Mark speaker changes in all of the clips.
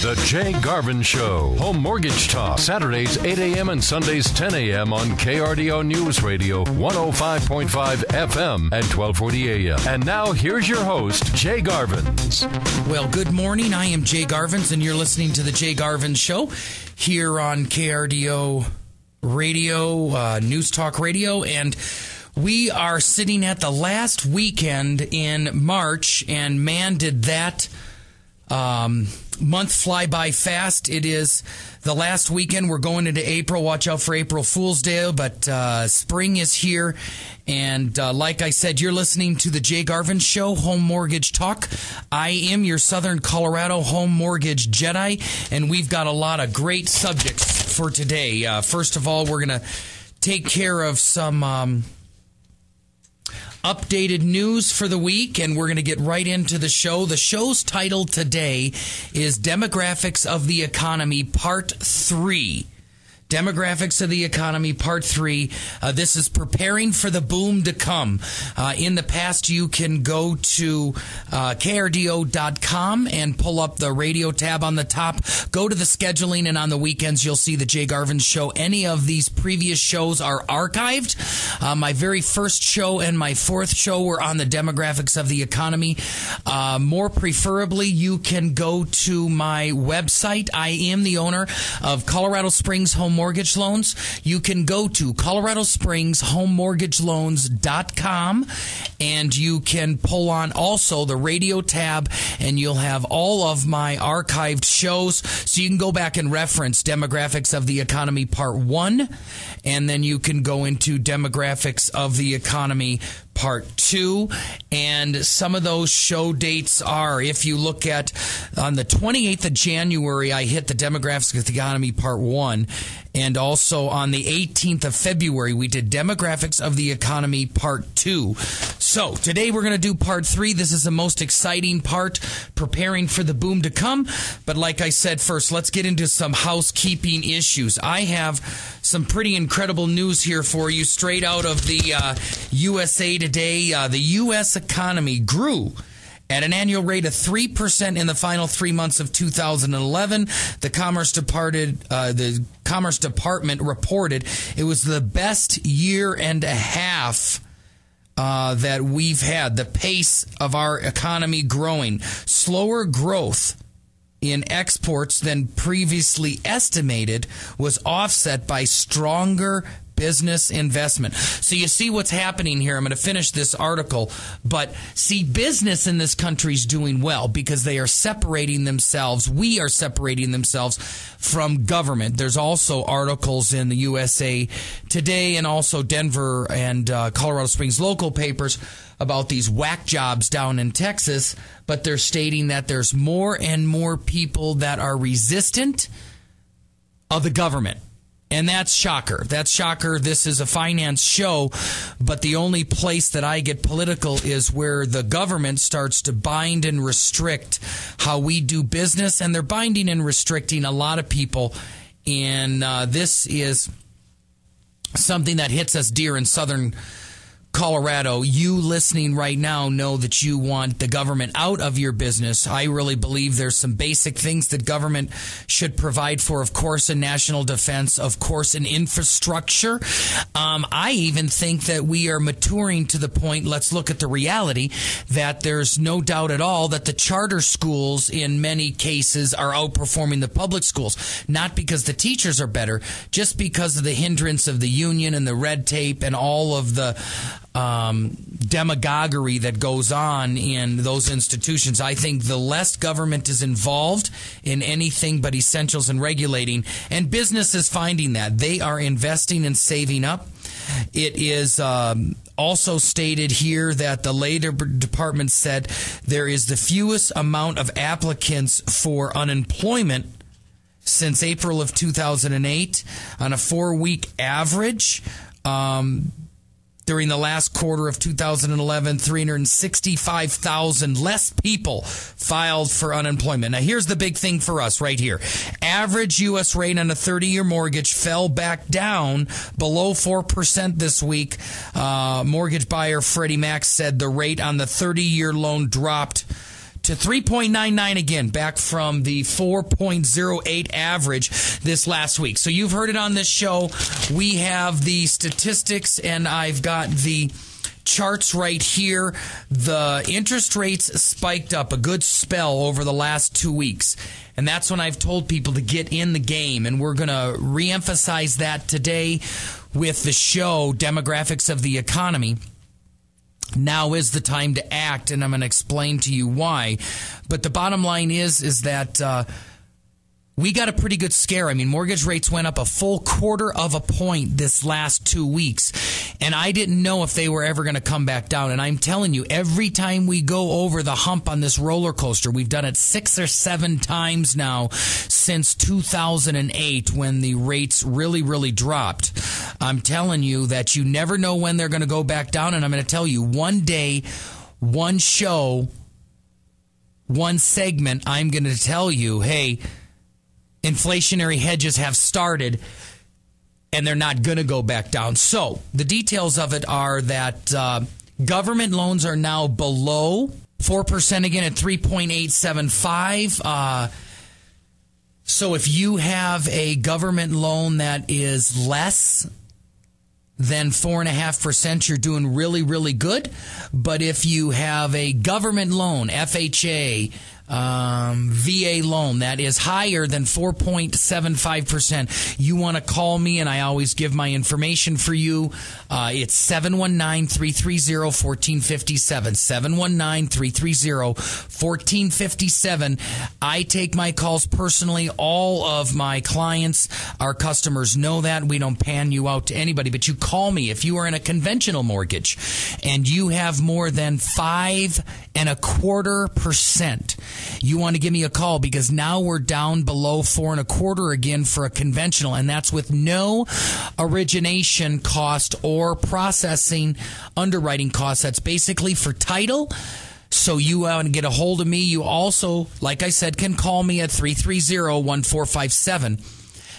Speaker 1: The Jay Garvin Show. Home Mortgage Talk. Saturdays 8 a.m. and Sundays 10 a.m. on KRDO News Radio 105.5 FM at 1240 a.m. And now here's your host, Jay Garvins.
Speaker 2: Well, good morning. I am Jay Garvins, and you're listening to The Jay Garvins Show here on KRDO Radio, News Talk Radio, and we are sitting at the last weekend in March, and man, did that month fly by fast. It is the last weekend. We're going into April. Watch out for April Fool's Day, but spring is here. And like I said, you're listening to the Jay Garvin Show, Home Mortgage Talk. I am your Southern Colorado Home Mortgage Jedi, and we've got a lot of great subjects for today. First of all, we're going to take care of some updated news for the week, and we're going to get right into the show. The show's title today is Demographics of the Economy, Part 3. Demographics of the Economy, Part 3. This is preparing for the boom to come. In the past, you can go to krdo.com and pull up the radio tab on the top. Go to the scheduling, and on the weekends, you'll see the Jay Garvin Show. Any of these previous shows are archived. My very first show and my fourth show were on the demographics of the economy. More preferably, you can go to my website. I am the owner of Colorado Springs Home Mortgage Loans. You can go to coloradospringsHomeMortgageLoans.com, and you can pull on also the radio tab, and you'll have all of my archived shows, so you can go back and reference Demographics of the Economy Part 1, and then you can go into Demographics of the Economy Part 2, and some of those show dates are, if you look at, on the 28th of January, I hit the Demographics of the Economy Part 1, and also on the 18th of February, we did Demographics of the Economy Part 2. So, today we're going to do Part 3. This is the most exciting part, preparing for the boom to come. But like I said, first, let's get into some housekeeping issues. I have some pretty incredible news here for you, straight out of the USA Today. The U.S. economy grew at an annual rate of 3% in the final 3 months of 2011. The Commerce Department reported it was the best year and a half that we've had. The pace of our economy growing. Slower growth in exports than previously estimated was offset by stronger business investment. So you see what's happening here. I'm going to finish this article, but see, business in this country is doing well because they are separating themselves. We are separating themselves from government. There's also articles in the USA Today and also Denver and Colorado Springs local papers about these whack jobs down in Texas, but they're stating that there's more and more people that are resistant of the government. And that's shocker. That's shocker. This is a finance show, but the only place that I get political is where the government starts to bind and restrict how we do business, and they're binding and restricting a lot of people. And this is something that hits us dear in Southern Colorado. You listening right now know that you want the government out of your business. I really believe there's some basic things that government should provide for, of course, in national defense, of course, in infrastructure. I even think that we are maturing to the point, let's look at the reality, that there's no doubt at all that the charter schools in many cases are outperforming the public schools, not because the teachers are better, just because of the hindrance of the union and the red tape and all of the demagoguery that goes on in those institutions. I think the less government is involved in anything but essentials and regulating, and business is finding that. They are investing and saving up. It is also stated here that the Labor Department said there is the fewest amount of applicants for unemployment since April of 2008 on a 4-week average. During the last quarter of 2011, 365,000 less people filed for unemployment. Now, here's the big thing for us right here. Average U.S. rate on a 30-year mortgage fell back down below 4% this week. Mortgage buyer Freddie Mac said the rate on the 30-year loan dropped to 3.99 again, back from the 4.08 average this last week. So you've heard it on this show. We have the statistics, and I've got the charts right here. The interest rates spiked up a good spell over the last 2 weeks. And that's when I've told people to get in the game. And we're going to reemphasize that today with the show, Demographics of the Economy. Now is the time to act, and I'm going to explain to you why. But the bottom line is that we got a pretty good scare. I mean, mortgage rates went up a full 1/4 of a point this last 2 weeks, and I didn't know if they were ever going to come back down. And I'm telling you, every time we go over the hump on this roller coaster, we've done it 6 or 7 times now since 2008 when the rates really, really dropped. I'm telling you that you never know when they're going to go back down, and I'm going to tell you, one day, one show, one segment, I'm going to tell you, hey, inflationary hedges have started, and they're not going to go back down. So the details of it are that government loans are now below 4% again at 3.875. So if you have a government loan that is less than 4.5%, you're doing really, really good. But if you have a government loan, FHA, VA loan that is higher than 4.75%, you want to call me, and I always give my information for you. It's 719-330-1457, 719-330-1457. I take my calls personally. All of my clients, our customers know that. We don't pan you out to anybody, but you call me if you are in a conventional mortgage and you have more than 5.25%. You want to give me a call, because now we're down below 4.25 again for a conventional, and that's with no origination cost or processing underwriting costs. That's basically for title. So you want to get a hold of me. You also, like I said, can call me at 330-1457.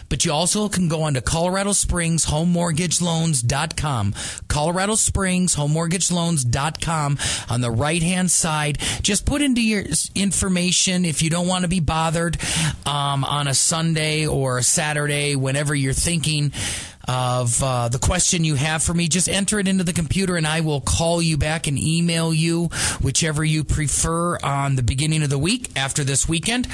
Speaker 2: But you also can go on to Colorado Springs HomeMortgageLoans.com. Colorado Springs HomeMortgageLoans.com. On the right-hand side, just put into your information if you don't want to be bothered on a Sunday or a Saturday, whenever you're thinking of the question you have for me. Just enter it into the computer, and I will call you back and email you, whichever you prefer, on the beginning of the week after this weekend.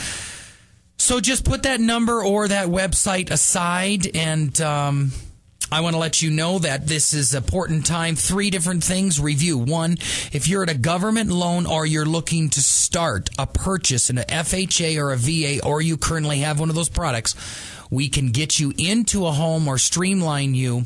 Speaker 2: So just put that number or that website aside, and I want to let you know that this is an important time. 3 different things. Review. 1, if you're at a government loan or you're looking to start a purchase in an FHA or a VA, or you currently have one of those products, we can get you into a home or streamline you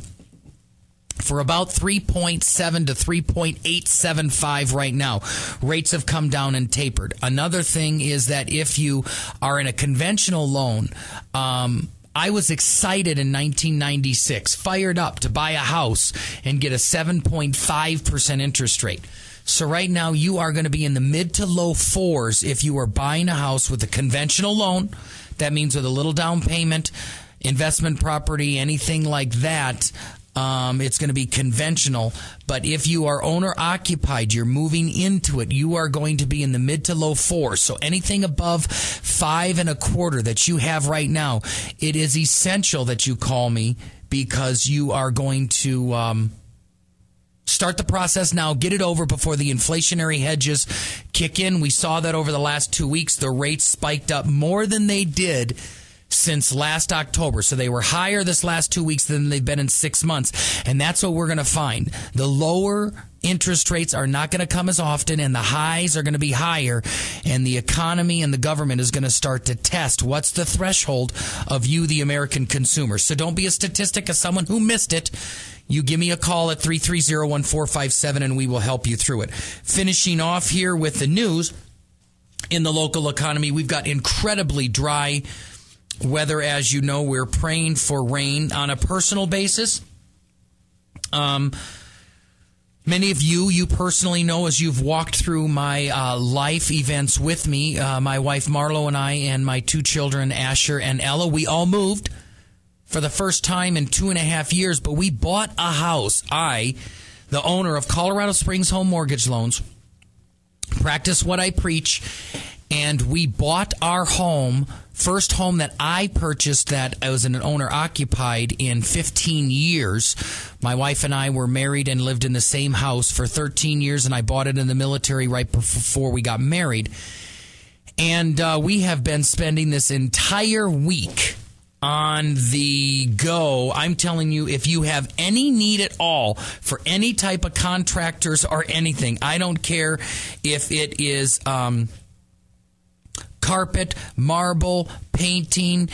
Speaker 2: for about 3.7 to 3.875 right now. Rates have come down and tapered. Another thing is that if you are in a conventional loan, I was excited in 1996, fired up to buy a house and get a 7.5% interest rate. So right now you are going to be in the mid to low 4s if you are buying a house with a conventional loan. That means with a little down payment, investment property, anything like that. It's going to be conventional. But if you are owner-occupied, you're moving into it, you are going to be in the mid to low 4s. So anything above 5.25 that you have right now, it is essential that you call me, because you are going to start the process now. Get it over before the inflationary hedges kick in. We saw that over the last 2 weeks. The rates spiked up more than they did since last October. So they were higher this last 2 weeks than they've been in 6 months. And that's what we're going to find. The lower interest rates are not going to come as often, and the highs are going to be higher. And the economy and the government is going to start to test what's the threshold of you, the American consumer. So don't be a statistic of someone who missed it. You give me a call at 330-1457, and we will help you through it. Finishing off here with the news in the local economy, we've got incredibly dry weather. As you know, we're praying for rain on a personal basis. Many of you personally know, as you've walked through my life events with me, my wife Marlo and I, and my 2 children, Asher and Ella, we all moved for the first time in 2.5 years, but we bought a house. I, the owner of Colorado Springs Home Mortgage Loans, practice what I preach, and we bought our home, first home that I purchased that I was an owner-occupied in 15 years. My wife and I were married and lived in the same house for 13 years, and I bought it in the military right before we got married. And we have been spending this entire week on the go. I'm telling you, if you have any need at all for any type of contractors or anything, I don't care if it is carpet, marble, painting,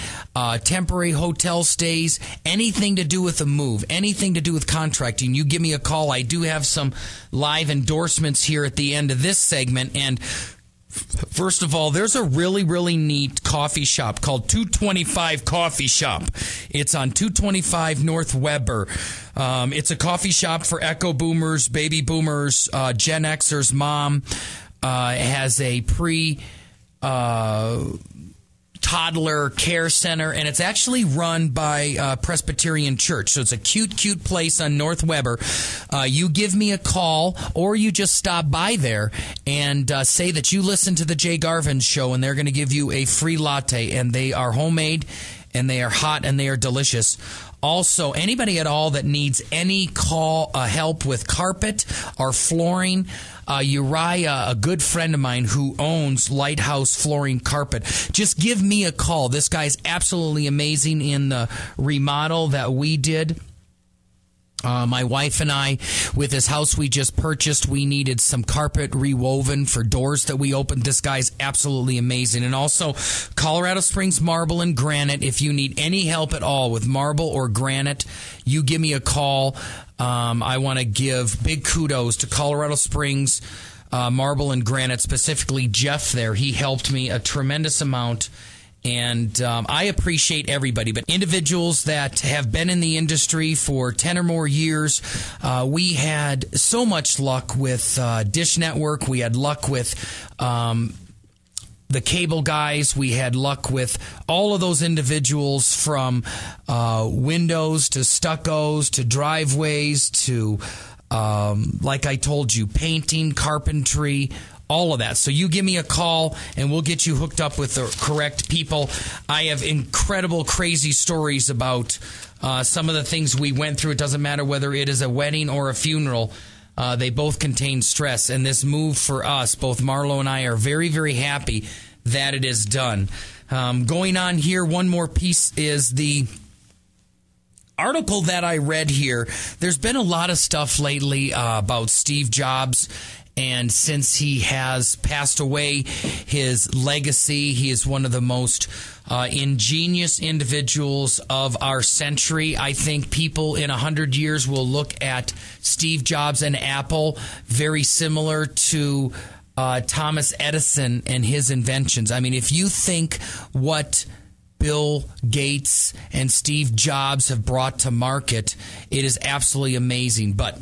Speaker 2: temporary hotel stays, anything to do with a move, anything to do with contracting, you give me a call. I do have some live endorsements here at the end of this segment. And first of all, there's a really, really neat coffee shop called 225 Coffee Shop. It's on 225 North Weber. It's a coffee shop for echo boomers, baby boomers, Gen Xers. Mom has a toddler care center, and it's actually run by Presbyterian Church. So it's a cute place on North Weber. You give me a call, or you just stop by there and say that you listen to the Jay Garvin Show, and they're going to give you a free latte. And they are homemade, and they are hot, and they are delicious. Also, anybody at all that needs any help with carpet or flooring, Uriah, a good friend of mine who owns Lighthouse Flooring Carpet, just give me a call. This guy's absolutely amazing in the remodel that we did. My wife and I, with this house we just purchased, we needed some carpet rewoven for doors that we opened. This guy's absolutely amazing. And also, Colorado Springs Marble and Granite. If you need any help at all with marble or granite, you give me a call. I want to give big kudos to Colorado Springs Marble and Granite, specifically Jeff there. He helped me a tremendous amount. And I appreciate everybody, but individuals that have been in the industry for 10 or more years, we had so much luck with Dish Network. We had luck with the cable guys. We had luck with all of those individuals, from windows to stuccos to driveways to, like I told you, painting, carpentry, all of that. So you give me a call, and we'll get you hooked up with the correct people. I have incredible, crazy stories about some of the things we went through. It doesn't matter whether it is a wedding or a funeral. They both contain stress. And this move for us, both Marlo and I, are very, very happy that it is done. Going on here, one more piece is the article that I read here. There's been a lot of stuff lately about Steve Jobs. And since he has passed away, his legacy, he is one of the most ingenious individuals of our century. I think people in 100 years will look at Steve Jobs and Apple very similar to Thomas Edison and his inventions. I mean, if you think what Bill Gates and Steve Jobs have brought to market, it is absolutely amazing. But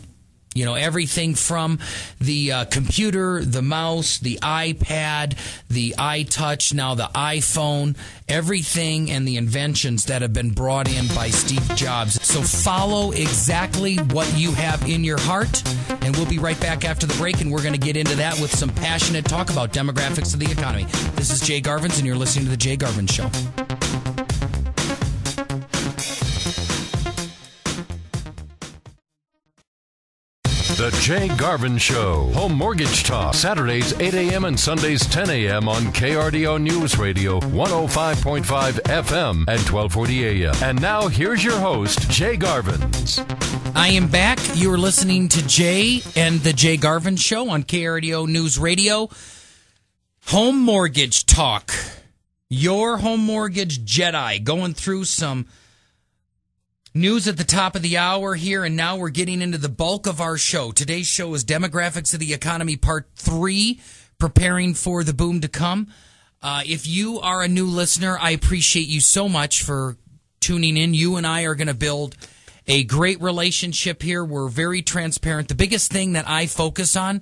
Speaker 2: you know, everything from the computer, the mouse, the iPad, the iTouch, now the iPhone, everything and the inventions that have been brought in by Steve Jobs. So follow exactly what you have in your heart, and we'll be right back after the break, and we're going to get into that with some passionate talk about demographics of the economy. This is Jay Garvin, and you're listening to The Jay Garvin Show.
Speaker 1: The Jay Garvin Show. Home Mortgage Talk. Saturdays 8 a.m. and Sundays 10 a.m. on KRDO News Radio 105.5 FM and 1240 a.m. And now here's your host, Jay Garvins.
Speaker 2: I am back. You are listening to Jay and the Jay Garvin Show on KRDO News Radio. Home Mortgage Talk. Your home mortgage Jedi. Going through some news at the top of the hour here, and now we're getting into the bulk of our show. Today's show is Demographics of the Economy Part 3, preparing for the boom to come. If you are a new listener, I appreciate you so much for tuning in. You and I are going to build a great relationship here. We're very transparent. The biggest thing that I focus on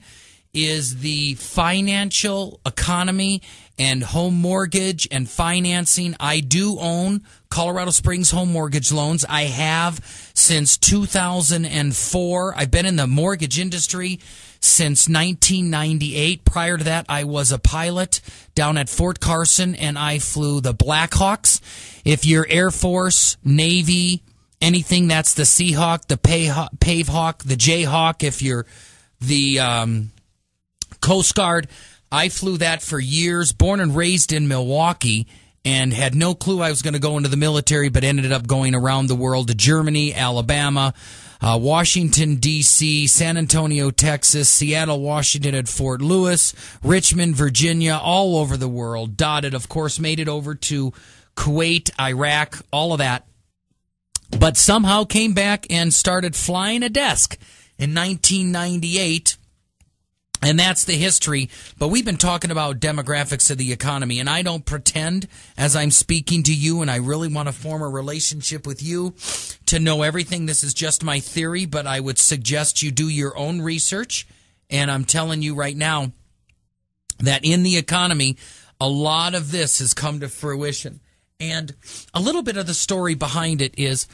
Speaker 2: is the financial economy and home mortgage and financing. I do own Colorado Springs Home Mortgage Loans. I have since 2004. I've been in the mortgage industry since 1998. Prior to that, I was a pilot down at Fort Carson, and I flew the Blackhawks. If you're Air Force, Navy, anything, that's the Seahawk, the Pavehawk, the Jayhawk. If you're the Coast Guard, I flew that for years. Born and raised in Milwaukee, and had no clue I was going to go into the military, but ended up going around the world to Germany, Alabama, Washington, D.C., San Antonio, Texas, Seattle, Washington at Fort Lewis, Richmond, Virginia, all over the world. Dotted, of course, made it over to Kuwait, Iraq, all of that. But somehow came back and started flying a desk in 1998. And that's the history. But we've been talking about demographics of the economy, and I don't pretend as I'm speaking to you, and I really want to form a relationship with you to know everything. This is just my theory, but I would suggest you do your own research. And I'm telling you right now that in the economy, a lot of this has come to fruition. And a little bit of the story behind it is,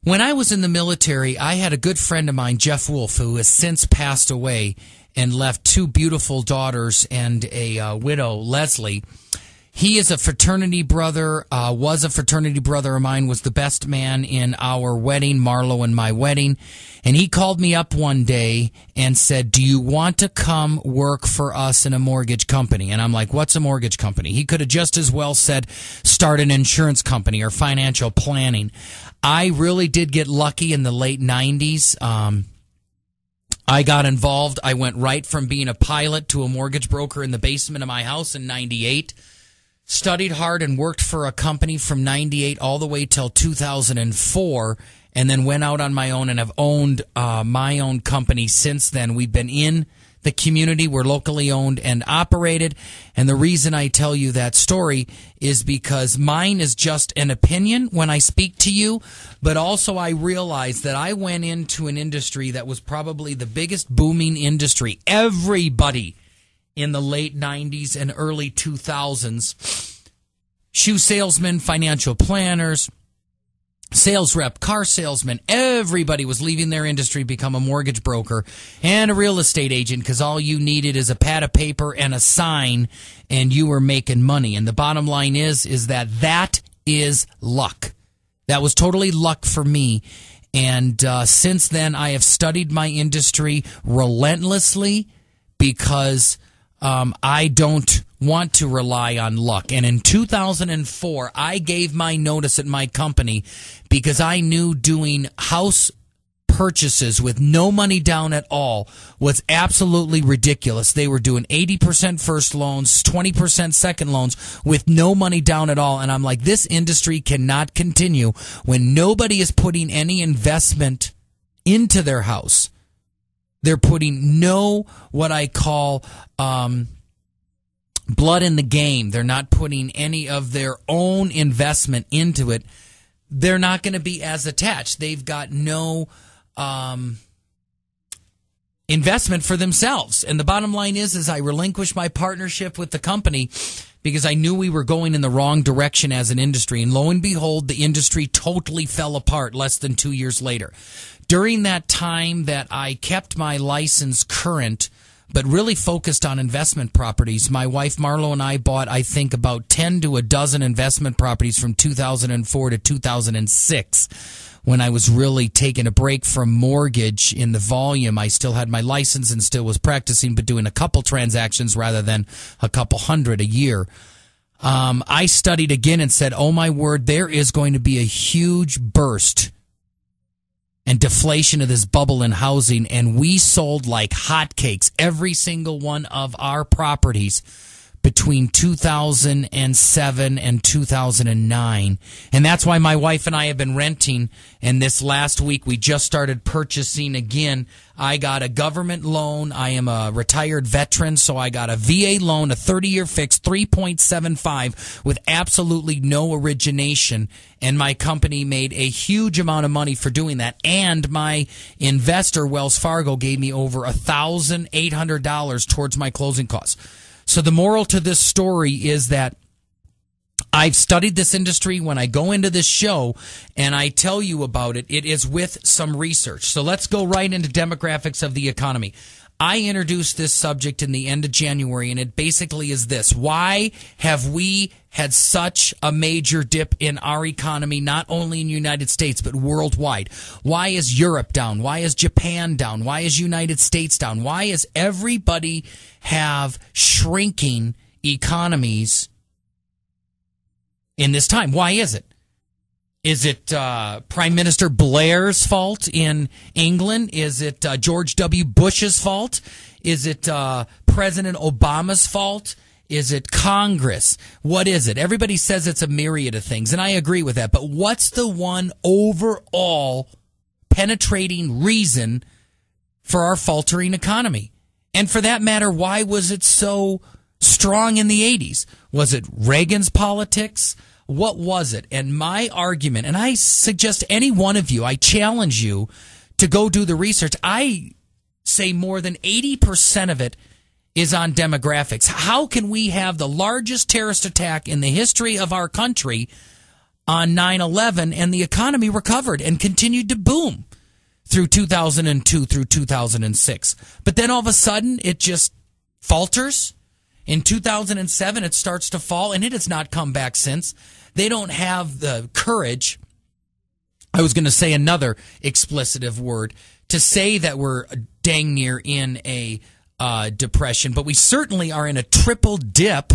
Speaker 2: when I was in the military, I had a good friend of mine, Jeff Wolf, who has since passed away and left two beautiful daughters and a widow, Leslie. He is a fraternity brother, was a fraternity brother of mine, was the best man in our wedding, Marlo and my wedding. And he called me up one day and said, "Do you want to come work for us in a mortgage company?" And I'm like, "What's a mortgage company?" He could have just as well said, "Start an insurance company or financial planning." I really did get lucky in the late 90s. I got involved. I went right from being a pilot to a mortgage broker in the basement of my house in 98. Studied hard and worked for a company from 98 all the way till 2004, and then went out on my own and have owned my own company since then. We've been in the community. We're locally owned and operated. And the reason I tell you that story is because mine is just an opinion when I speak to you, but also I realize that I went into an industry that was probably the biggest booming industry. Everybody in the late 90s and early 2000s, shoe salesmen, financial planners, sales rep, car salesman, everybody was leaving their industry, become a mortgage broker and a real estate agent, because all you needed is a pad of paper and a sign and you were making money. And the bottom line is that is luck. That was totally luck for me. And since then, I have studied my industry relentlessly because I don't want to rely on luck. And in 2004, I gave my notice at my company because I knew doing house purchases with no money down at all was absolutely ridiculous. They were doing 80% first loans, 20% second loans with no money down at all. And I'm like, this industry cannot continue when nobody is putting any investment into their house. They're putting no, what I call, blood in the game. They're not putting any of their own investment into it. They're not going to be as attached. They've got no investment for themselves. And the bottom line is I relinquished my partnership with the company because I knew we were going in the wrong direction as an industry. And lo and behold, the industry totally fell apart less than 2 years later. During that time that I kept my license current, but really focused on investment properties, my wife Marlo and I bought, I think, about 10 to a dozen investment properties from 2004 to 2006, when I was really taking a break from mortgage in the volume. I still had my license and still was practicing, but doing a couple transactions rather than a couple hundred a year. I studied again and said, oh my word, there is going to be a huge burst and deflation of this bubble in housing, and we sold like hotcakes every single one of our properties between 2007 and 2009. And that's why my wife and I have been renting, and this last week we just started purchasing again. I got a government loan. I am a retired veteran, so I got a VA loan, a 30-year fixed, 3.75 with absolutely no origination. And my company made a huge amount of money for doing that. And my investor, Wells Fargo, gave me over $1,800 towards my closing costs. So the moral to this story is that I've studied this industry. When I go into this show and I tell you about it, it is with some research. So let's go right into demographics of the economy. I introduced this subject in the end of January, and it basically is this. Why have we had such a major dip in our economy, not only in the United States, but worldwide? Why is Europe down? Why is Japan down? Why is United States down? Why is everybody have shrinking economies in this time? Why is it? Is it Prime Minister Blair's fault in England? Is it George W. Bush's fault? Is it President Obama's fault? Is it Congress? What is it? Everybody says it's a myriad of things, and I agree with that. But what's the one overall penetrating reason for our faltering economy? And for that matter, why was it so strong in the 80s? Was it Reagan's politics? What was it? And my argument, and I suggest any one of you, I challenge you to go do the research. I say more than 80% of it is on demographics. How can we have the largest terrorist attack in the history of our country on 9/11 and the economy recovered and continued to boom through 2002 through 2006? But then all of a sudden it just falters. In 2007 it starts to fall, and it has not come back since. They don't have the courage, I was going to say another explicitive word, to say that we're dang near in a depression, but we certainly are in a triple dip,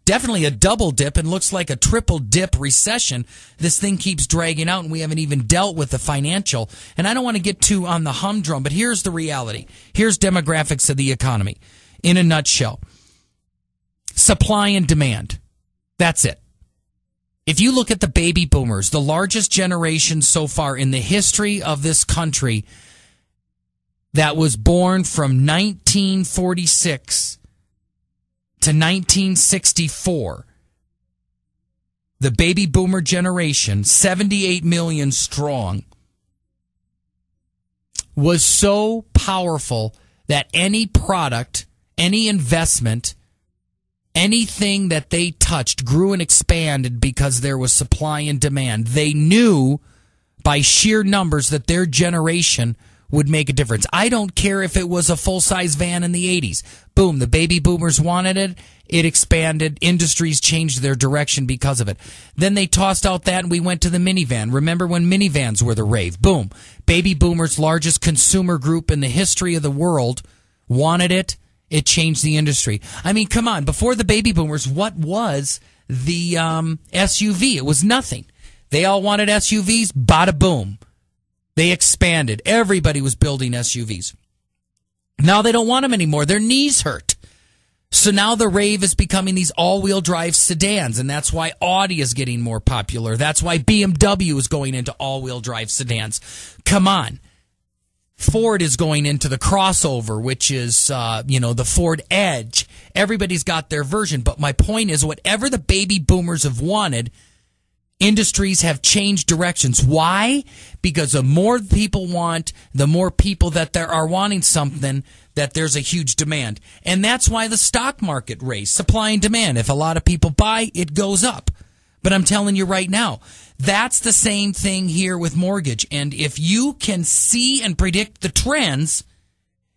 Speaker 2: definitely a double dip, and looks like a triple dip recession. This thing keeps dragging out, and we haven't even dealt with the financial. And I don't want to get too on the humdrum, but here's the reality. Here's demographics of the economy in a nutshell. Supply and demand. That's it. If you look at the baby boomers, the largest generation so far in the history of this country that was born from 1946 to 1964, the baby boomer generation, 78 million strong, was so powerful that any product, any investment, anything that they touched grew and expanded because there was supply and demand. They knew by sheer numbers that their generation would make a difference. I don't care if it was a full-size van in the 80s. Boom, the baby boomers wanted it. It expanded. Industries changed their direction because of it. Then they tossed out that and we went to the minivan. Remember when minivans were the rave? Boom. Baby boomers, largest consumer group in the history of the world, wanted it. It changed the industry. I mean, come on. Before the baby boomers, what was the SUV? It was nothing. They all wanted SUVs. Bada boom. They expanded. Everybody was building SUVs. Now they don't want them anymore. Their knees hurt. So now the rave is becoming these all-wheel drive sedans, and that's why Audi is getting more popular. That's why BMW is going into all-wheel drive sedans. Come on. Ford is going into the crossover, which is, the Ford Edge. Everybody's got their version. But my point is, whatever the baby boomers have wanted, industries have changed directions. Why? Because the more people want, the more people that there are wanting something, that there's a huge demand. And that's why the stock market raised. Supply and demand. If a lot of people buy, it goes up. But I'm telling you right now, that's the same thing here with mortgage. And if you can see and predict the trends,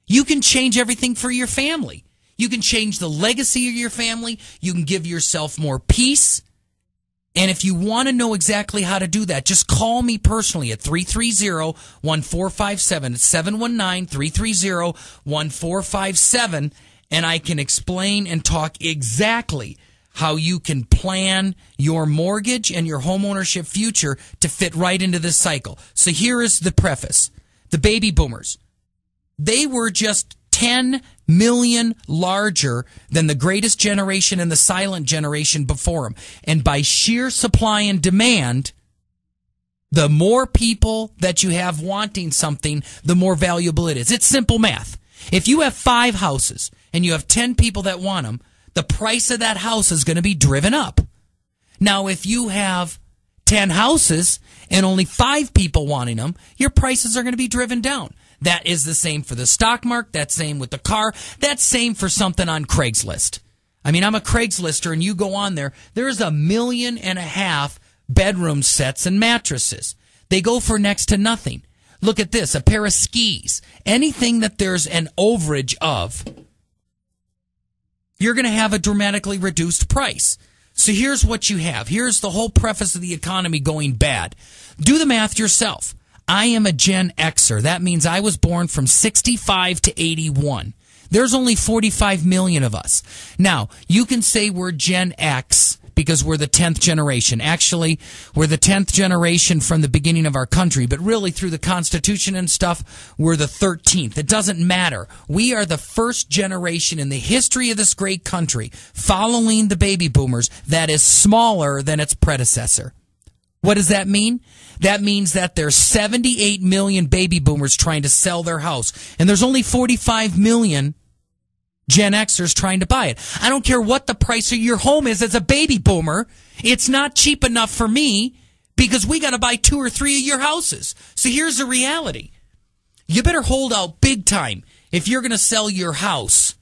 Speaker 2: you can change everything for your family. You can change the legacy of your family. You can give yourself more peace. And if you want to know exactly how to do that, just call me personally at 330-1457. It's 719-330-1457. And I can explain and talk exactly how you can plan your mortgage and your homeownership future to fit right into this cycle. So here is the preface. The baby boomers, they were just 10 million larger than the greatest generation and the silent generation before them. And by sheer supply and demand, the more people that you have wanting something, the more valuable it is. It's simple math. If you have 5 houses and you have 10 people that want them, the price of that house is going to be driven up. Now, if you have 10 houses and only 5 people wanting them, your prices are going to be driven down. That is the same for the stock market. That's same with the car. That's same for something on Craigslist. I mean, I'm a Craigslister, and you go on there. There's 1.5 million bedroom sets and mattresses. They go for next to nothing. Look at this, a pair of skis. Anything that there's an overage of, you're going to have a dramatically reduced price. So here's what you have. Here's the whole preface of the economy going bad. Do the math yourself. I am a Gen Xer. That means I was born from 65 to 81. There's only 45 million of us. Now, you can say we're Gen X because we're the 10th generation. Actually, we're the 10th generation from the beginning of our country, but really through the Constitution and stuff, we're the 13th. It doesn't matter. We are the first generation in the history of this great country, following the baby boomers, that is smaller than its predecessor. What does that mean? That means that there's 78 million baby boomers trying to sell their house, and there's only 45 million Gen Xers trying to buy it. I don't care what the price of your home is as a baby boomer. It's not cheap enough for me because we got to buy 2 or 3 of your houses. So here's the reality. You better hold out big time if you're going to sell your house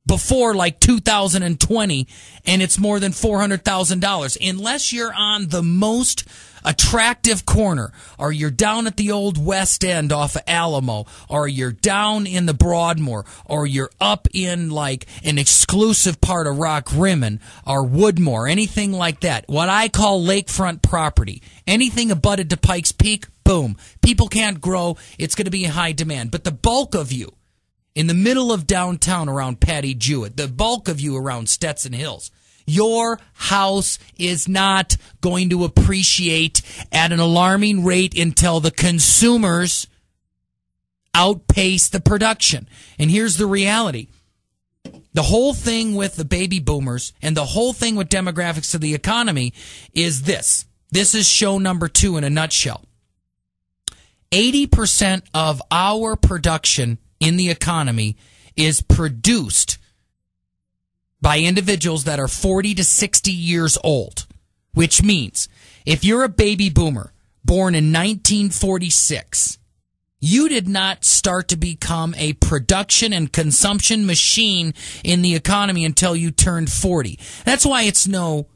Speaker 2: before like 2020 and it's more than $400,000, unless you're on the most attractive corner, or you're down at the old West End off of Alamo, or you're down in the Broadmoor, or you're up in like an exclusive part of Rock Rimmon or Woodmore, anything like that. What I call lakefront property. Anything abutted to Pikes Peak, boom. People can't grow. It's going to be in high demand. But the bulk of you in the middle of downtown around Patty Jewett, the bulk of you around Stetson Hills, your house is not going to appreciate at an alarming rate until the consumers outpace the production. And here's the reality. The whole thing with the baby boomers and the whole thing with demographics of the economy is this. This is show number 2 in a nutshell. 80% of our production in the economy is produced by individuals that are 40 to 60 years old, which means if you're a baby boomer born in 1946, you did not start to become a production and consumption machine in the economy until you turned 40. That's why it's no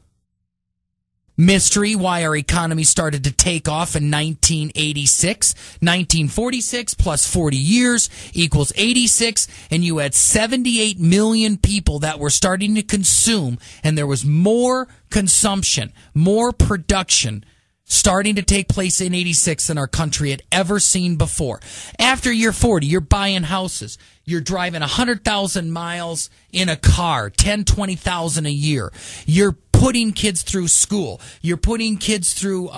Speaker 2: mystery why our economy started to take off in 1986. 1946 plus 40 years equals 86, and you had 78 million people that were starting to consume, and there was more consumption, more production starting to take place in 86 than our country had ever seen before. After you're 40, you're buying houses. You're driving 100,000 miles in a car, 10, 20,000 a year. You're putting kids through school. You're putting kids through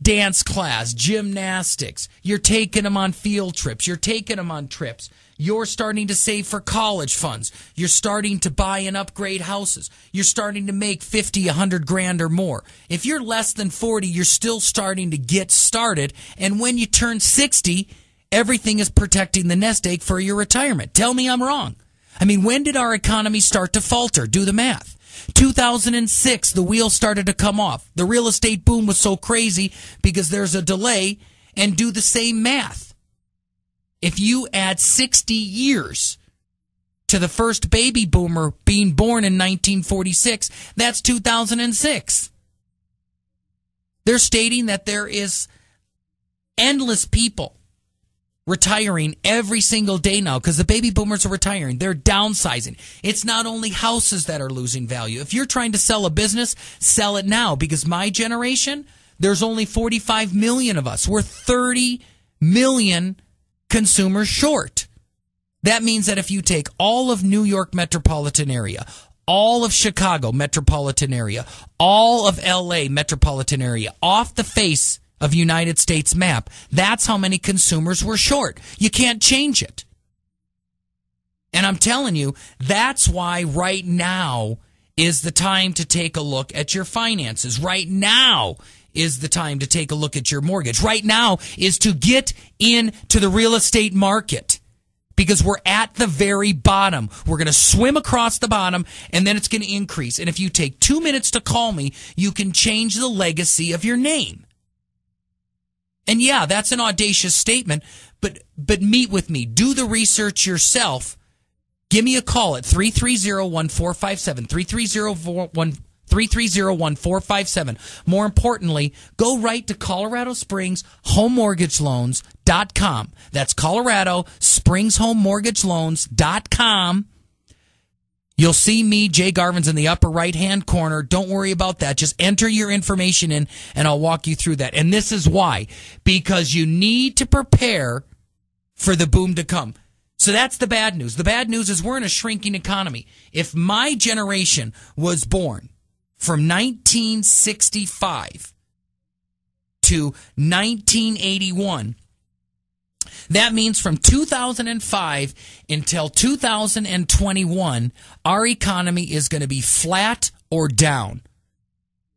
Speaker 2: dance class, gymnastics. You're taking them on field trips. You're taking them on trips. You're starting to save for college funds. You're starting to buy and upgrade houses. You're starting to make 50, 100 grand or more. If you're less than 40, you're still starting to get started. And when you turn 60, everything is protecting the nest egg for your retirement. Tell me I'm wrong. I mean, when did our economy start to falter? Do the math. 2006, the wheels started to come off. The real estate boom was so crazy because there's a delay, and do the same math. If you add 60 years to the first baby boomer being born in 1946, that's 2006. They're stating that there is endless people retiring every single day now because the baby boomers are retiring. They're downsizing. It's not only houses that are losing value. If you're trying to sell a business, sell it now, because my generation, there's only 45 million of us. We're 30 million consumers short. That means that if you take all of New York metropolitan area, all of Chicago metropolitan area, all of LA metropolitan area, off the face of United States map, that's how many consumers we're short. You can't change it. And I'm telling you, that's why right now is the time to take a look at your finances. Right now is the time to take a look at your mortgage. Right now is to get into the real estate market, because we're at the very bottom. We're going to swim across the bottom, and then it's going to increase. And if you take 2 minutes to call me, you can change the legacy of your name. And yeah, that's an audacious statement, but meet with me. Do the research yourself. Give me a call at 330-1457, 330-1457. More importantly, go right to Colorado Springs HomeMortgageLoans.com. That's Colorado Springs HomeMortgageLoans.com. You'll see me, Jay Garvin's, in the upper right-hand corner. Don't worry about that. Just enter your information in, and I'll walk you through that. And this is why. Because you need to prepare for the boom to come. So that's the bad news. The bad news is we're in a shrinking economy. If my generation was born from 1965 to 1981, that means from 2005 until 2021, our economy is going to be flat or down.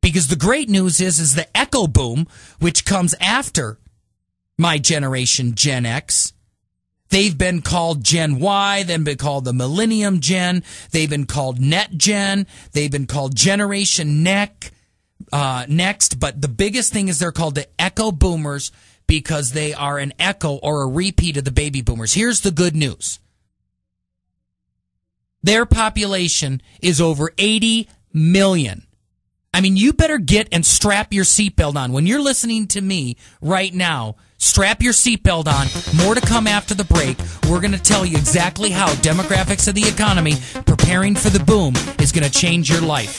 Speaker 2: Because the great news is the echo boom, which comes after my generation, Gen X. They've been called Gen Y, they've been called the Millennium Gen, they've been called Net Gen, they've been called Generation Next, but the biggest thing is they're called the Echo Boomers because they are an echo or a repeat of the Baby Boomers. Here's the good news. Their population is over 80 million. I mean, you better get and strap your seatbelt on. When you're listening to me right now, strap your seatbelt on. More to come after the break. We're going to tell you exactly how demographics of the economy, preparing for the boom, is going to change your life.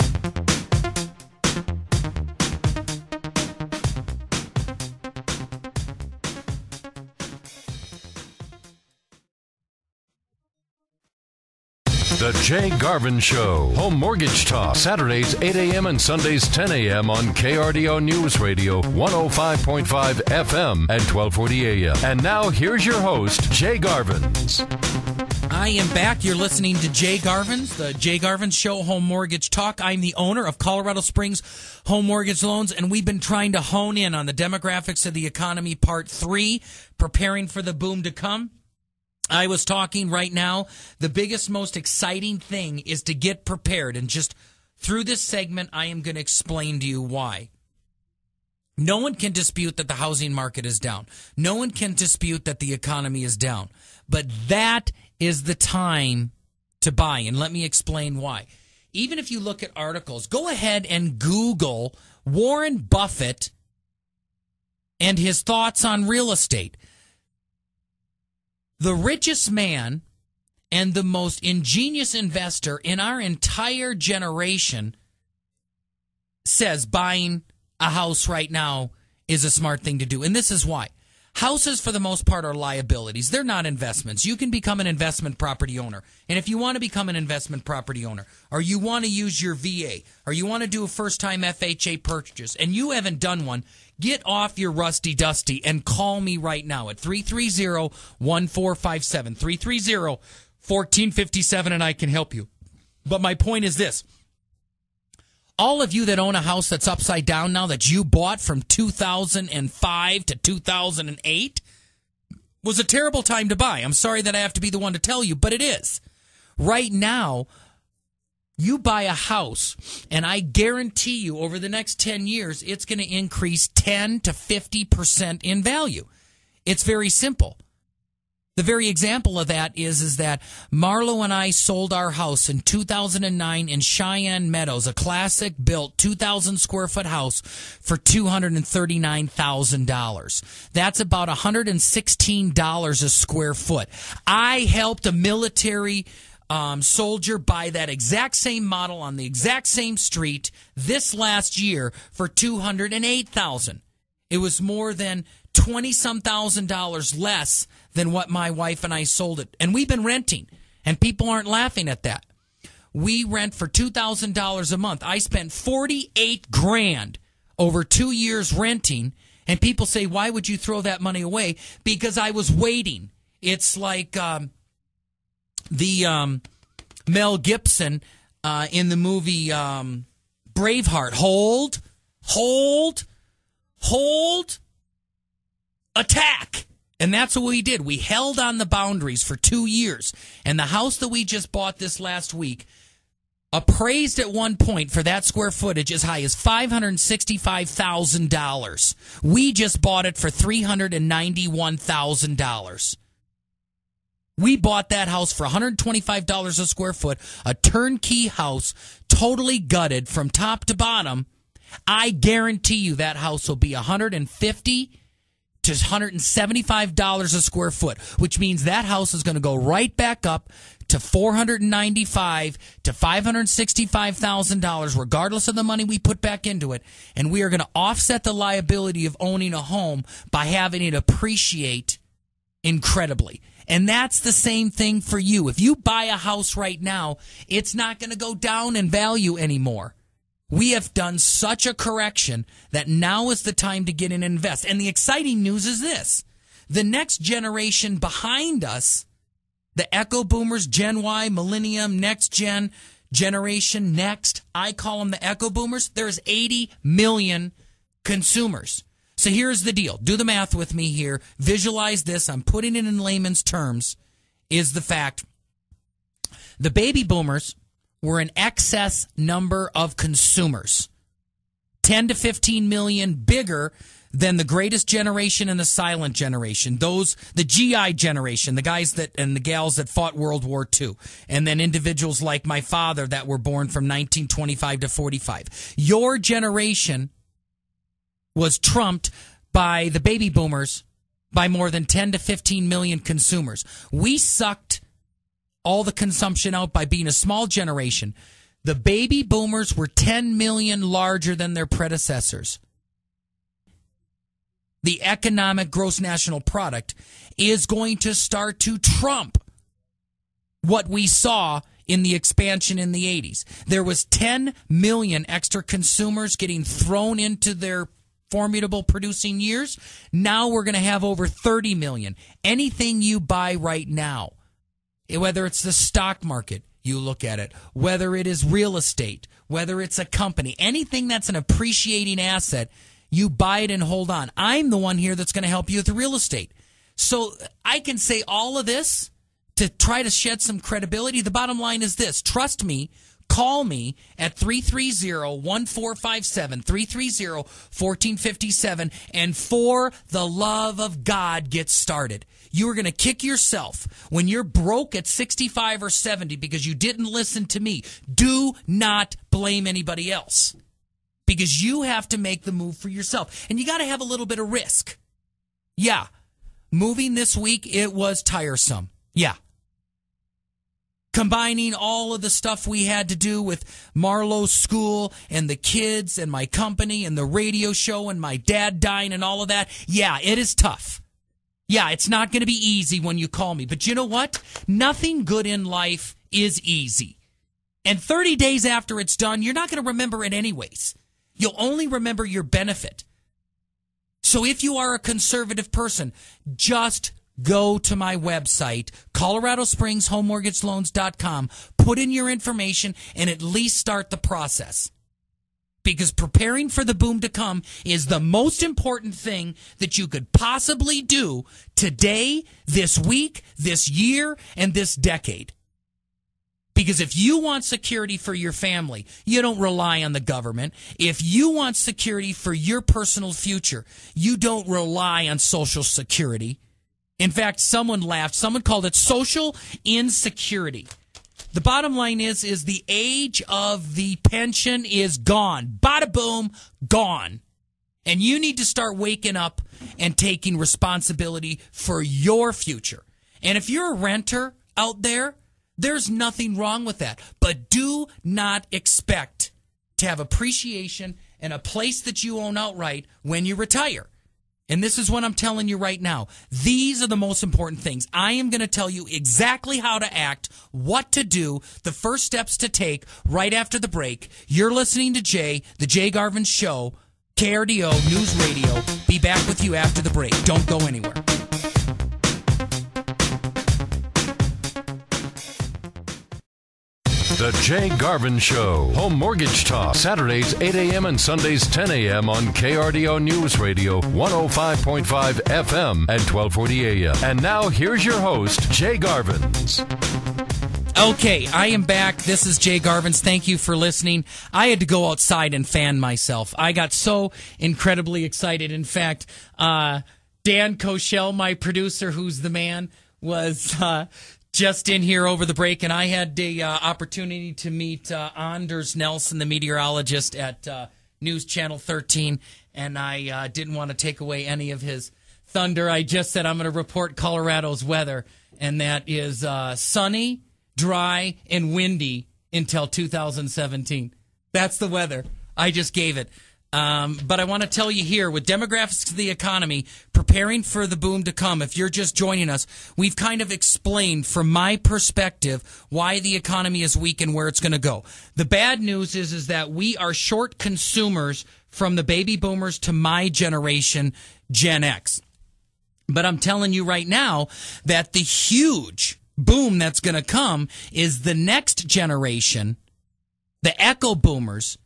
Speaker 1: The Jay Garvin Show. Home Mortgage Talk. Saturdays 8 a.m. and Sundays 10 a.m. on KRDO News Radio 105.5 FM and 1240 a.m. And now here's your host, Jay Garvins.
Speaker 2: I am back. You're listening to Jay Garvin's, the Jay Garvin Show, Home Mortgage Talk. I'm the owner of Colorado Springs Home Mortgage Loans, and we've been trying to hone in on the demographics of the economy, Part 3, preparing for the boom to come. I was talking right now, the biggest, most exciting thing is to get prepared. And just through this segment, I am going to explain to you why. No one can dispute that the housing market is down. No one can dispute that the economy is down. But that is the time to buy. And let me explain why. Even if you look at articles, go ahead and Google Warren Buffett and his thoughts on real estate. The richest man and the most ingenious investor in our entire generation says buying a house right now is a smart thing to do. And this is why. Houses, for the most part, are liabilities. They're not investments. You can become an investment property owner. And if you want to become an investment property owner, or you want to use your VA, or you want to do a first-time FHA purchase, and you haven't done one, get off your rusty dusty and call me right now at 330-1457, 330-1457, and I can help you. But my point is this. All of you that own a house that's upside down now that you bought from 2005 to 2008 was a terrible time to buy. I'm sorry that I have to be the one to tell you, but it is. Right now, you buy a house, and I guarantee you over the next 10 years, it's going to increase 10 to 50% in value. It's very simple. The very example of that is that Marlo and I sold our house in 2009 in Cheyenne Meadows, a classic built 2,000 square foot house for $239,000. That's about $116 a square foot. I helped a military soldier buy that exact same model on the exact same street this last year for $208,000. It was more than $20-some thousand less than what my wife and I sold it. And we've been renting, and people aren't laughing at that. We rent for $2,000 a month. I spent $48,000 over 2 years renting, and people say, why would you throw that money away? Because I was waiting. It's like the Mel Gibson in the movie Braveheart. Hold, attack. And that's what we did. We held on the boundaries for 2 years. And the house that we just bought this last week, appraised at one point for that square footage as high as $565,000. We just bought it for $391,000. We bought that house for $125 a square foot, a turnkey house, totally gutted from top to bottom, I guarantee you that house will be $150 to $175 a square foot, which means that house is going to go right back up to $495,000 to $565,000, regardless of the money we put back into it. And we are going to offset the liability of owning a home by having it appreciate incredibly. And that's the same thing for you. If you buy a house right now, it's not going to go down in value anymore. We have done such a correction that now is the time to get in and invest. And the exciting news is this. The next generation behind us, the Echo Boomers, Gen Y, Millennium, Next Gen, Generation Next, I call them the Echo Boomers, there's 80 million consumers. So here's the deal. Do the math with me here. Visualize this. I'm putting it in layman's terms, is the fact the baby boomers were an excess number of consumers, 10 to 15 million bigger than the greatest generation and the silent generation, the GI generation, the guys that and the gals that fought World War II, and then individuals like my father that were born from 1925 to 45. Your generation was trumped by the baby boomers by more than 10 to 15 million consumers. We sucked all the consumption out by being a small generation. The baby boomers were 10 million larger than their predecessors. The economic gross national product is going to start to trump what we saw in the expansion in the 80s. There was 10 million extra consumers getting thrown into their formidable producing years. Now we're going to have over 30 million. Anything you buy right now, whether it's the stock market, you look at it, whether it is real estate, whether it's a company, anything that's an appreciating asset, you buy it and hold on. I'm the one here that's going to help you with the real estate. So I can say all of this to try to shed some credibility. The bottom line is this. Trust me. Call me at 330-1457, 330-1457, and for the love of God, get started. You are going to kick yourself when you're broke at 65 or 70 because you didn't listen to me. Do not blame anybody else because you have to make the move for yourself. And you got to have a little bit of risk. Yeah. Moving this week, it was tiresome. Yeah. Combining all of the stuff we had to do with Marlowe's school and the kids and my company and the radio show and my dad dying and all of that. Yeah, it is tough. Yeah, it's not going to be easy when you call me. But you know what? Nothing good in life is easy. And 30 days after it's done, you're not going to remember it anyways. You'll only remember your benefit. So if you are a conservative person, just go to my website, ColoradoSpringsHomeMortgageLoans.com, put in your information, and at least start the process. Because preparing for the boom to come is the most important thing that you could possibly do today, this week, this year, and this decade. Because if you want security for your family, you don't rely on the government. If you want security for your personal future, you don't rely on Social Security. In fact, someone laughed. Someone called it social insecurity. The bottom line is the age of the pension is gone. Bada boom, gone. And you need to start waking up and taking responsibility for your future. And if you're a renter out there, there's nothing wrong with that. But do not expect to have appreciation and a place that you own outright when you retire. And this is what I'm telling you right now. These are the most important things. I am going to tell you exactly how to act, what to do, the first steps to take right after the break. You're listening to Jay, the Jay Garvin Show, KRDO News Radio. Be back with you after the break. Don't go anywhere.
Speaker 1: The Jay Garvin Show. Home Mortgage Talk. Saturdays 8 a.m. and Sundays 10 a.m. on KRDO News Radio 105.5 FM and 1240 a.m. And now here's your host, Jay Garvins.
Speaker 2: Okay, I am back. This is Jay Garvins. Thank you for listening. I had to go outside and fan myself. I got so incredibly excited. In fact, Dan Koshel, my producer, who's the man, was just in here over the break, and I had the opportunity to meet Anders Nelson, the meteorologist at News Channel 13, and I didn't want to take away any of his thunder. I just said I'm going to report Colorado's weather, and that is sunny, dry, and windy until 2017. That's the weather. I just gave it. But I want to tell you here, with demographics of the economy, preparing for the boom to come, if you're just joining us, we've kind of explained from my perspective why the economy is weak and where it's going to go. The bad news is that we are short consumers from the baby boomers to my generation, Gen X. But I'm telling you right now that the huge boom that's going to come is the next generation, the Echo Boomers,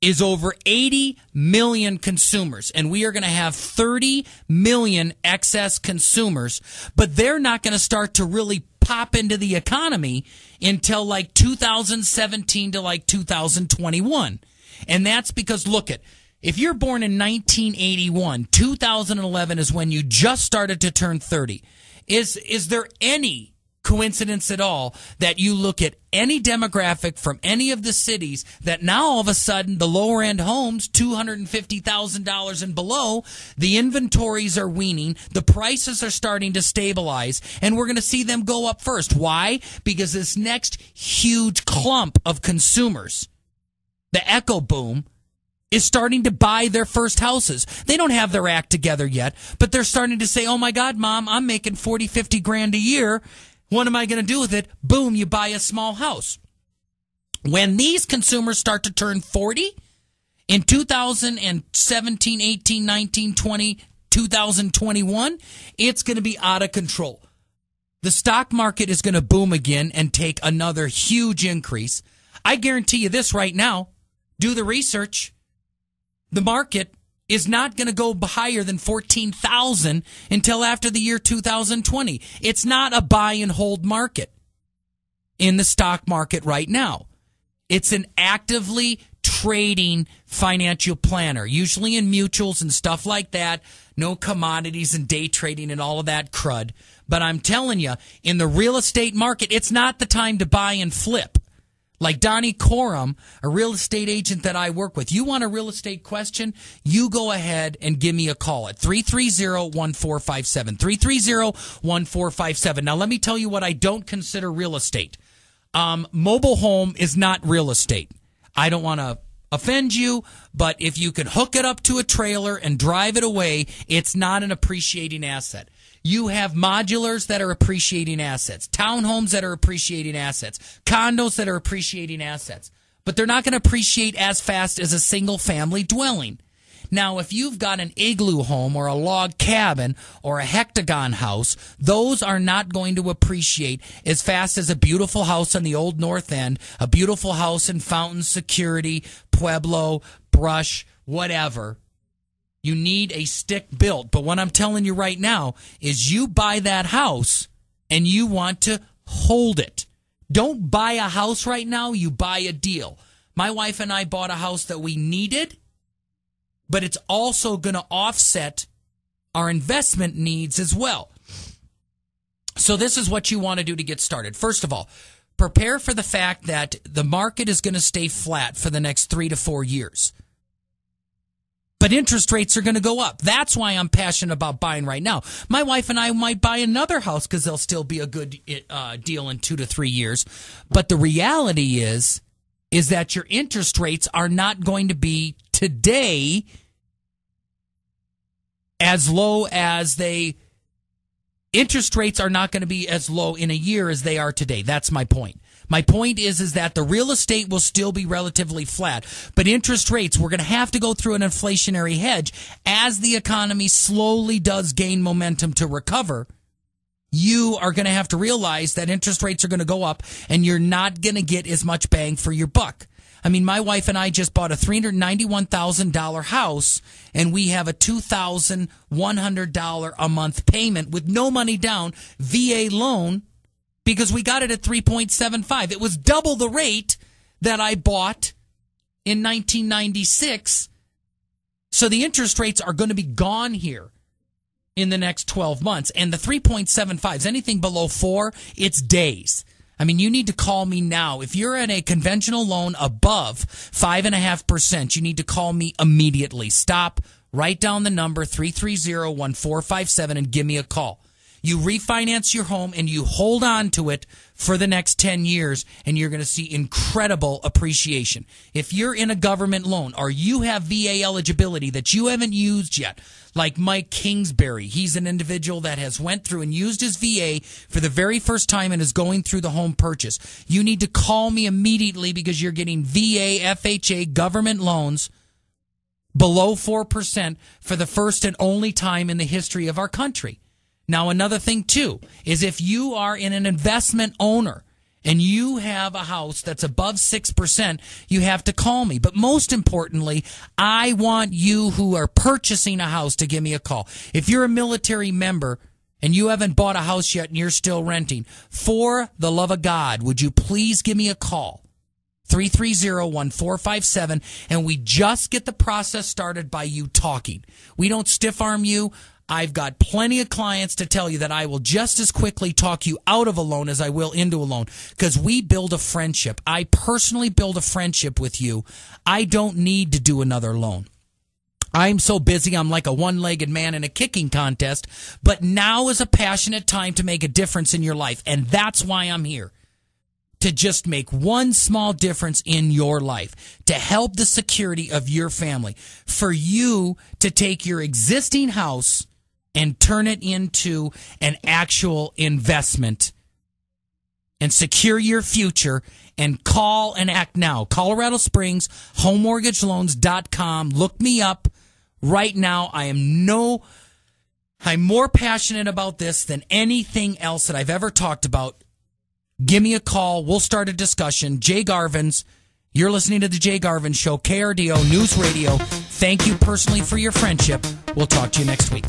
Speaker 2: is over 80 million consumers, and we are going to have 30 million excess consumers, but they're not going to start to really pop into the economy until like 2017 to like 2021. And that's because, look it, if you're born in 1981, 2011 is when you just started to turn 30. Is there any coincidence at all that you look at any demographic from any of the cities that now all of a sudden the lower end homes, $250,000 and below, the inventories are weaning, the prices are starting to stabilize, and we're going to see them go up first. Why? Because this next huge clump of consumers, the Echo Boom, is starting to buy their first houses. They don't have their act together yet, but they're starting to say, oh my God, Mom, I'm making 40, 50 grand a year. What am I going to do with it? Boom, you buy a small house. When these consumers start to turn 40, in 2017, 18, 19, 20, 2021, it's going to be out of control. The stock market is going to boom again and take another huge increase. I guarantee you this right now. Do the research. The market is not going to go higher than 14,000 until after the year 2020. It's not a buy and hold market in the stock market right now. It's an actively trading financial planner, usually in mutuals and stuff like that. No commodities and day trading and all of that crud. But I'm telling you, in the real estate market, it's not the time to buy and flip. Like Donnie Corum, a real estate agent that I work with. You want a real estate question? You go ahead and give me a call at 330-1457. 330-1457. Now, let me tell you what I don't consider real estate. Mobile home is not real estate. I don't want to offend you, but if you can hook it up to a trailer and drive it away, it's not an appreciating asset. You have modulars that are appreciating assets, townhomes that are appreciating assets, condos that are appreciating assets, but they're not going to appreciate as fast as a single-family dwelling. Now, if you've got an igloo home or a log cabin or a hectagon house, those are not going to appreciate as fast as a beautiful house on the Old North End, a beautiful house in Fountain, Security, Pueblo, Brush, whatever. You need a stick built. But what I'm telling you right now is you buy that house and you want to hold it. Don't buy a house right now. You buy a deal. My wife and I bought a house that we needed, but it's also going to offset our investment needs as well. So this is what you want to do to get started. First of all, prepare for the fact that the market is going to stay flat for the next 3 to 4 years. But interest rates are going to go up. That's why I'm passionate about buying right now. My wife and I might buy another house because there'll still be a good deal in 2 to 3 years. But the reality is that your interest rates are not going to be today as low as interest rates are not going to be as low in a year as they are today. That's my point. My point is that the real estate will still be relatively flat, but interest rates, we're going to have to go through an inflationary hedge as the economy slowly does gain momentum to recover. You are going to have to realize that interest rates are going to go up and you're not going to get as much bang for your buck. I mean, my wife and I just bought a $391,000 house, and we have a $2,100 a month payment with no money down, VA loan, because we got it at 3.75. It was double the rate that I bought in 1996. So the interest rates are going to be gone here. in the next 12 months. And the 3.75s, anything below 4, it's days. I mean, you need to call me now. If you're at a conventional loan above 5.5%, you need to call me immediately. Stop, write down the number 330-1457 and give me a call. You refinance your home and you hold on to it for the next 10 years, and you're going to see incredible appreciation. If you're in a government loan or you have VA eligibility that you haven't used yet, like Mike Kingsbury, he's an individual that has went through and used his VA for the very first time and is going through the home purchase. You need to call me immediately because you're getting VA, FHA, government loans below 4% for the first and only time in the history of our country. Now, another thing, too, is if you are in an investment owner and you have a house that's above 6%, you have to call me. But most importantly, I want you who are purchasing a house to give me a call. If you're a military member and you haven't bought a house yet and you're still renting, for the love of God, would you please give me a call? 330-1457, and we just get the process started by you talking. We don't stiff-arm you. I've got plenty of clients to tell you that I will just as quickly talk you out of a loan as I will into a loan, because we build a friendship. I personally build a friendship with you. I don't need to do another loan. I'm so busy, I'm like a one-legged man in a kicking contest, but now is a passionate time to make a difference in your life, and that's why I'm here. To just make one small difference in your life, to help the security of your family, for you to take your existing house and turn it into an actual investment and secure your future, and call and act now. Colorado Springs, homemortgageloans.com. Look me up right now. I'm more passionate about this than anything else that I've ever talked about. Give me a call. We'll start a discussion. Jay Garvin's. You're listening to The Jay Garvin Show, KRDO News Radio. Thank you personally for your friendship. We'll talk to you next week.